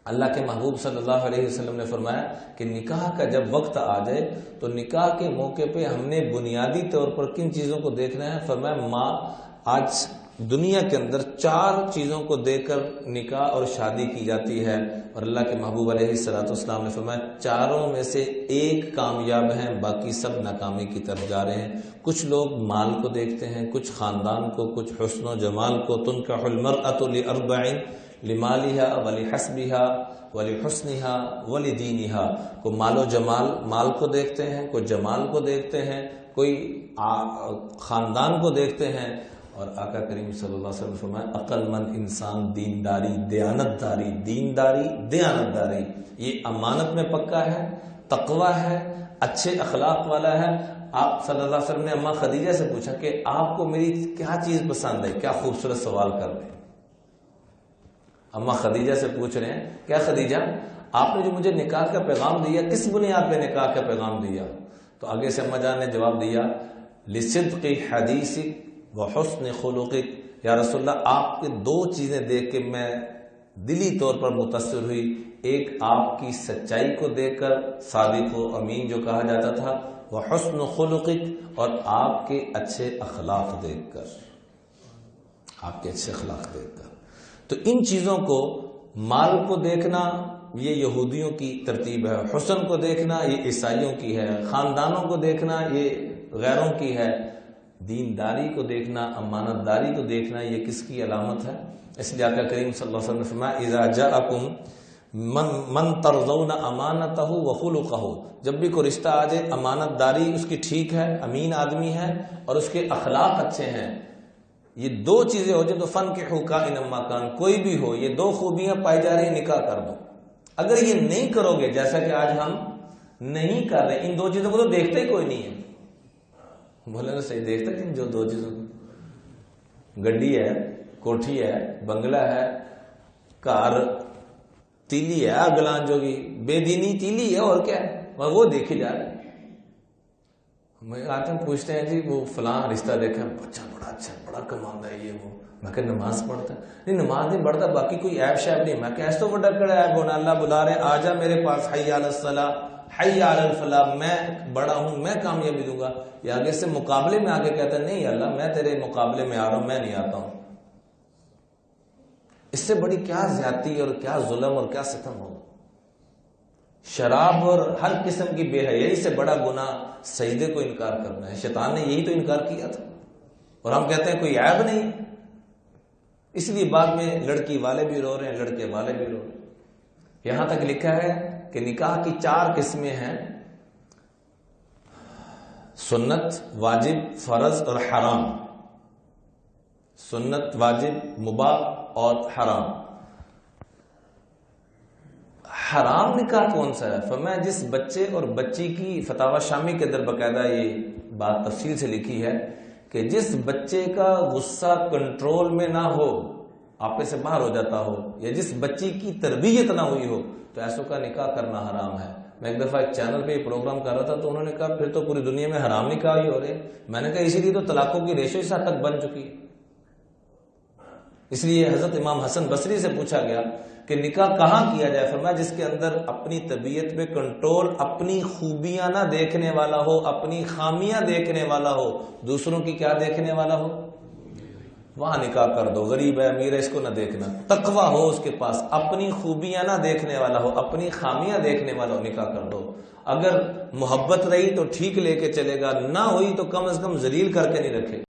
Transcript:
اللہ کے محبوب صلی اللہ علیہ وسلم نے فرمایا کہ نکاح کا جب وقت آ جائے تو نکاح کے موقع پہ ہم نے بنیادی طور پر کن چیزوں کو دیکھنا ہے؟ فرمایا ماں آج دنیا کے اندر 4 چیزوں کو دیکھ کر نکاح اور شادی کی جاتی ہے، اور اللہ کے محبوب علیہ الصلوۃ والسلام نے فرمایا 4 میں سے 1 کامیاب ہیں، باقی سب ناکامی کی طرف جا رہے ہیں۔ کچھ لوگ مال کو دیکھتے ہیں، کچھ خاندان کو، کچھ حسن و جمال کو۔ تنکح المرأۃ لأربع لمالها ولحسبها ولحسنها ولدینها۔ کو مال و جمال، مال کو دیکھتے ہیں، کوئی جمال کو دیکھتے ہیں، کوئی خاندان کو دیکھتے ہیں، اور آقا کریم صلی اللہ علیہ وسلم نے فرمایا عقل مند انسان دینداری، دیانتداری، دینداری، دیانتداری، یہ امانت میں پکا ہے، تقوی ہے، اچھے اخلاق والا ہے۔ آپ صلی اللہ علیہ وسلم نے اماں خدیجہ سے پوچھا کہ آپ کو میری کیا چیز پسند ہے؟ کیا خوبصورت سوال کر رہے ہیں۔ اماں خدیجہ سے پوچھ رہے ہیں کیا خدیجہ آپ نے جو مجھے نکاح کا پیغام دیا کس بنیاد پہ نکاح کا پیغام دیا؟ تو آگے سے اماں جان نے جواب دیا لصدق حدیثک وحسن خلقک، یا رسول اللہ آپ کے 2 چیزیں دیکھ کے میں دلی طور پر متاثر ہوئی، ایک آپ کی سچائی کو دیکھ کر، صادق و امین جو کہا جاتا تھا، وحسن خلقک، اور آپ کے اچھے اخلاق دیکھ کر، آپ کے اچھے اخلاق دیکھ کر۔ تو ان چیزوں کو، مال کو دیکھنا یہ یہودیوں کی ترتیب ہے، حسن کو دیکھنا یہ عیسائیوں کی ہے، خاندانوں کو دیکھنا یہ غیروں کی ہے، دینداری کو دیکھنا، امانت داری کو دیکھنا یہ کس کی علامت ہے؟ اس لیے آقا کریم صلی اللہ علیہ وسلم نے فرمایا اذا جاءکم من ترضون امانتہ وخلقہ، جب بھی کوئی رشتہ آ جائے امانت داری اس کی ٹھیک ہے، امین آدمی ہے، اور اس کے اخلاق اچھے ہیں، یہ 2 چیزیں ہو جائیں تو فنکحوا کائنا ما کان، کوئی بھی ہو یہ 2 خوبیاں پائی جا رہی ہیں نکاح کر دو۔ اگر یہ نہیں کرو گے، جیسا کہ آج ہم نہیں کر رہے، ان 2 چیزوں کو تو دیکھتے ہی کوئی نہیں ہے، بولے تو صحیح، دیکھتا ہے جو 2 چیزوں کو، گڈی ہے، کوٹھی ہے، بنگلہ ہے، کار تیلی ہے، اگلان جوگی بے دینی تیلی ہے، اور کیا ہے، وہ دیکھے جا رہے ہیں۔ میں آتے ہیں پوچھتے ہیں جی وہ فلاں رشتہ دیکھا، بچہ بڑا اچھا بڑا کماندا ہے، یہ وہ، میں کہ نماز پڑھتا ہے؟ نہیں نماز نہیں پڑھتا، باقی کوئی عیب شیب نہیں۔ میں کہ ایسا تو بڑا کڑا عیب ہونا، اللہ بلا رہے آ جا میرے پاس، حی علی الصلاۃ حی علی الفلاح، میں بڑا ہوں، میں کامیابی دوں گا۔ یا آگے سے مقابلے میں آگے کہتا ہے نہیں اللہ میں تیرے مقابلے میں آ رہا ہوں، میں نہیں آتا ہوں۔ اس سے بڑی کیا زیادتی اور کیا ظلم اور کیا ستم ہو۔ شراب اور ہر قسم کی بے حیائی سے بڑا گناہ سجدے کو انکار کرنا ہے۔ شیطان نے یہی تو انکار کیا تھا، اور ہم کہتے ہیں کوئی عیب نہیں، اس لیے بعد میں لڑکی والے بھی رو رہے ہیں، لڑکے والے بھی رو رہے ہیں۔ یہاں تک لکھا ہے کہ نکاح کی 4 قسمیں ہیں، سنت، واجب، فرض اور حرام۔ سنت، واجب، مباح اور حرام۔ حرام نکاح کون سا ہے؟ فرمایا جس بچے اور بچی کی، فتاوی شامی کے اندر باقاعدہ یہ بات تفصیل سے لکھی ہے کہ جس بچے کا غصہ کنٹرول میں نہ ہو، آپے سے باہر ہو جاتا ہو، یا جس بچی کی تربیت نہ ہوئی ہو، تو ایسوں کا نکاح کرنا حرام ہے۔ میں ایک دفعہ ایک چینل پہ پروگرام کر رہا تھا تو انہوں نے کہا پھر تو پوری دنیا میں حرام نکاح ہی ہو رہے ہیں۔ میں نے کہا اسی لیے تو طلاقوں کی ریشو اس حد تک بن چکی ہے۔ اس لیے حضرت امام حسن بصری سے پوچھا گیا کہ نکاح کہاں کیا جائے؟ فرمایا جس کے اندر اپنی طبیعت پہ کنٹرول، اپنی خوبیاں نہ دیکھنے والا ہو، اپنی خامیاں دیکھنے والا ہو، دوسروں کی کیا دیکھنے والا ہو، وہاں نکاح کر دو۔ غریب ہے امیر ہے اس کو نہ دیکھنا، تقویٰ ہو اس کے پاس، اپنی خوبیاں نہ دیکھنے والا ہو، اپنی خامیاں دیکھنے والا ہو، نکاح کر دو۔ اگر محبت رہی تو ٹھیک لے کے چلے گا، نہ ہوئی تو کم از کم ذلیل کر کے نہیں رکھے۔